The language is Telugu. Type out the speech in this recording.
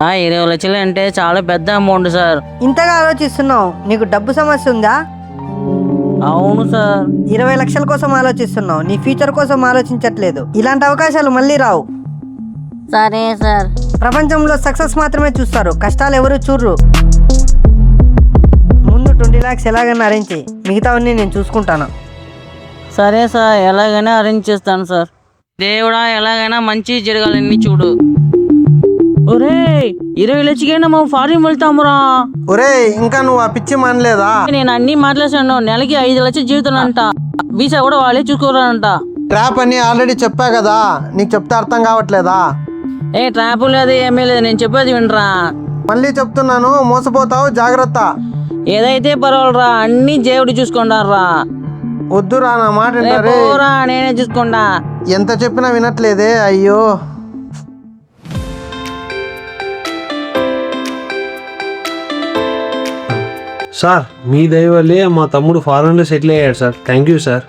20 లక్షలు అంటే చాలా పెద్ద అమౌంట్ సార్. ఇంతగా ఆలోచిస్తున్నావు, నీకు డబ్బు సమస్య ఉందా? అవును సార్. 20 లక్షల కోసం ఆలోచిస్తున్నావు, నీ ఫ్యూచర్ కోసం ఆలోచించట్లేదు. ఇలాంటి అవకాశాలు మళ్ళీ రావు. సరే సార్. ప్రపంచంలో సక్సెస్ మాత్రమే చూస్తారు, కష్టాలు ఎవరు చూడరు. ముందు 20 lakhs ఎలాగైనా అరేంజ్ చేయి, మిగతావన్నీ నేను చూసుకుంటాను. సరే సార్, ఎలాగైనా అరేంజ్ చేస్తాను సార్. దేవుడా, ఎలాగైనా మంచి జరగాలని చూడు. ఒరే, 20 లక్షకైనా మనం ఫారిన్ వెళ్తామురా. ఒరే, ఇంకా నువ్వు ఆ పిచ్చి మానలేదా? నేను అన్ని మాట్లాడాను. నెలకి 5 లక్షలు జీవితానంట, వీసా కూడా వాళ్ళే చూసుకోవాలంట. ట్రాప్ అని ఆల్రెడీ చెప్పా కదా, నీకు చెప్తే అర్థం కావట్లేదా? ట్రాప్ లేదు, ఏమీ లేదు, నేను చెప్పేది వినరా. మళ్ళీ చెప్తున్నాను, మోసపోతావు, జాగ్రత్త. ఏదైతే పర్వాలరా, అన్ని దేవుడు చూసుకుంటారా. వద్దురా, నా మాట వినరే. నేనే చూసుకుంటా. ఎంత చెప్పినా వినట్లేదే, అయ్యో. సార్, మీ దయ వల్లే మా తమ్ముడు ఫారెన్లో సెటిల్ అయ్యాడు సార్. Thank you sir.